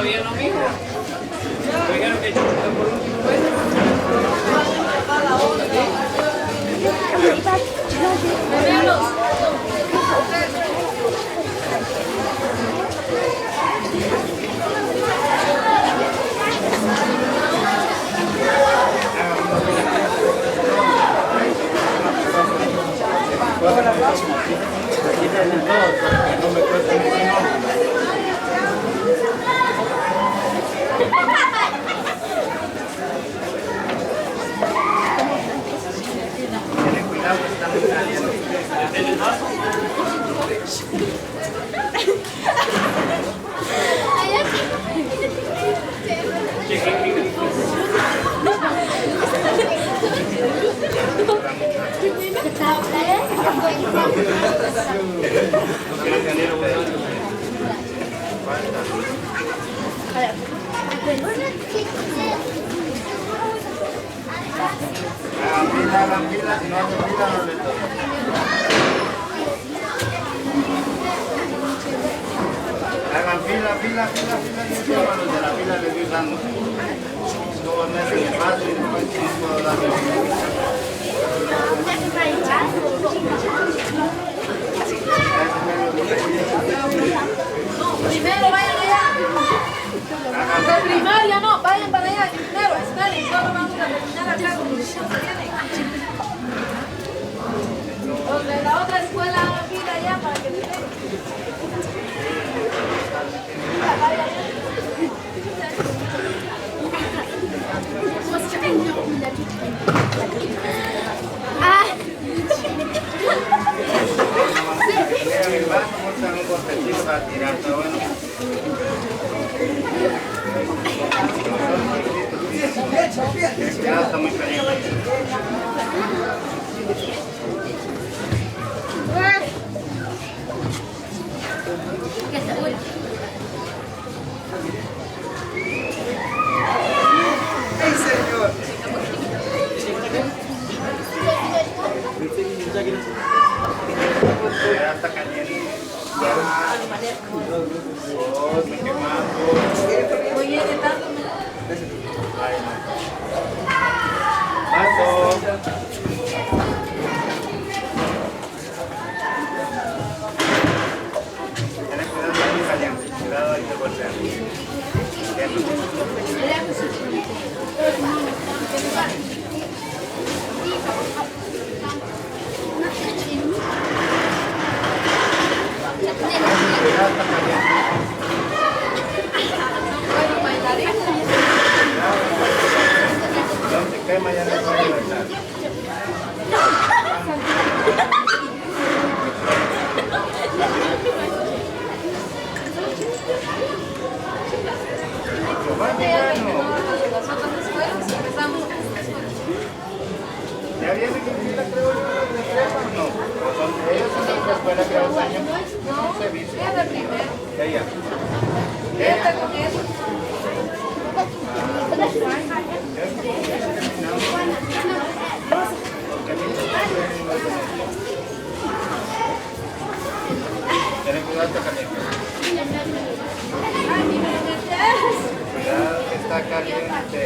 todavía no, mijo. Me dijeron que yo por último. Hagan fila, si no hacen fila no les toca. Hagan fila, y a los de la fila les voy dando. Todos me hacen espacio y después no puedo darle. Primero vayan allá. De primaria no, vayan para allá. Primero, esperen, solo vamos a terminar acá con los que vienen. Los de la otra escuela hagan fila allá para que les den. Un cortecito para tirar, está bueno. Ya está muy caliente. ¡Ay, señor! Ya está caliente. Oh, me quemando. Oye, ¿qué tanto me da? Ay, no. Paso. Tienes cuidado ahí caliente. Cuidado ahí de golpear. ¿Ya viene que visita, creo yo, de prepa? No. Ellos son de otra escuela que hace años. No, servicio. es de primero. Ya, ya. Este con eso. Tienen cuidado, está caliente. Ay, mira, Cuidado que está caliente.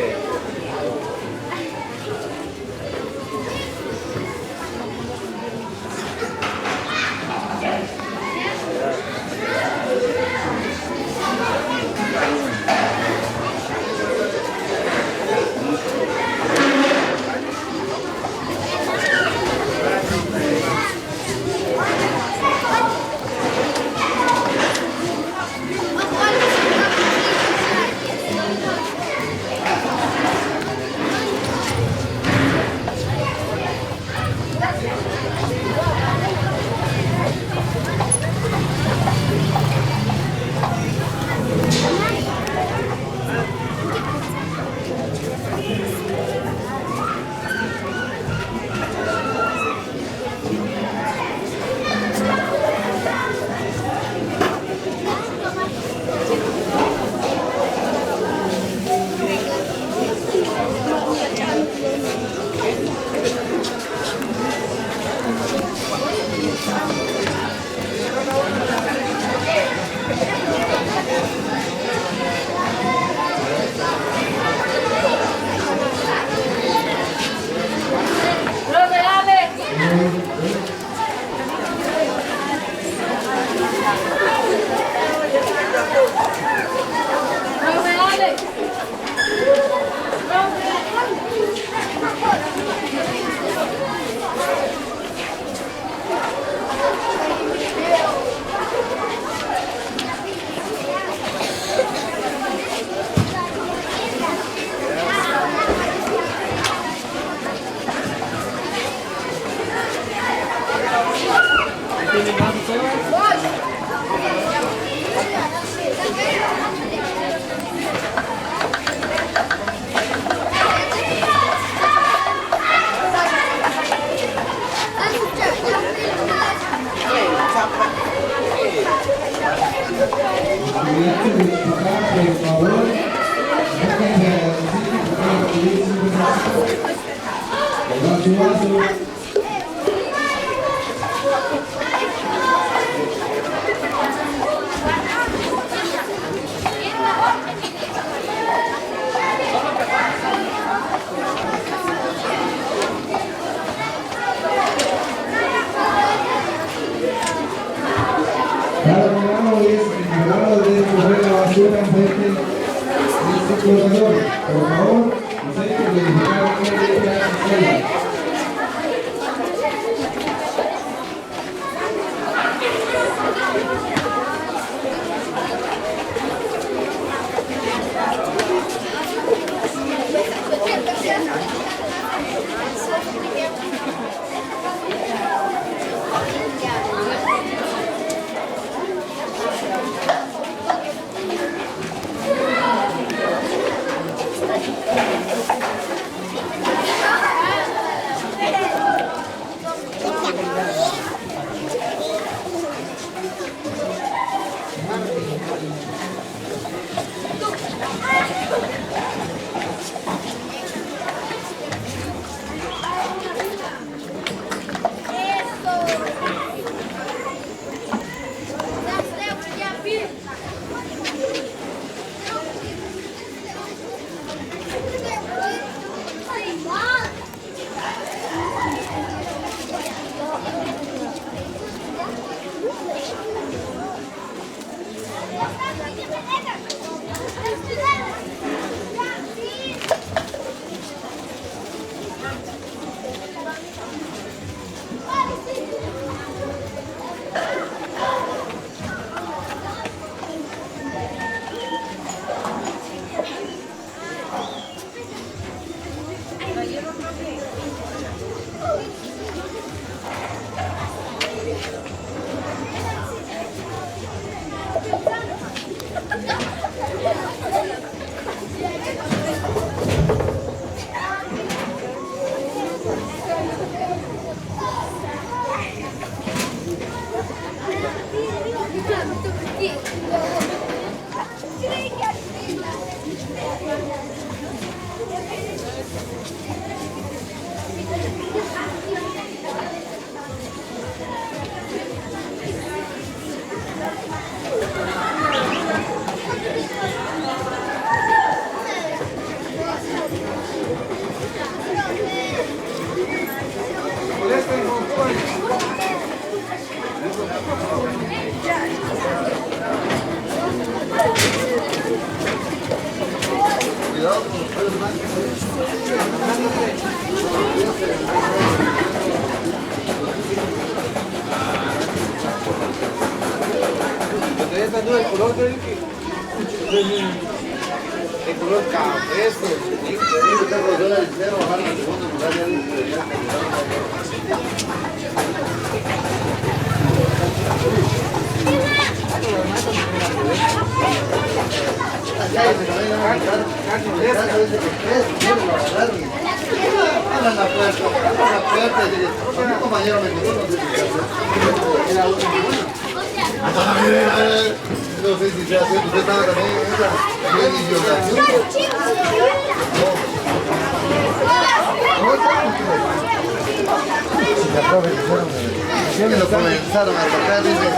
Explotador, por favor, ustedes que verificaron que la escuela. El color del el color café, esto. Sí, usted por el primero, bajar en el segundo lugar, ya dice. Abran la puerta, mi compañero me contó, no sé si era uno. No sé si sea cierto, usted estaba también en esa religionación. Que lo comenzaron a tocar, dice.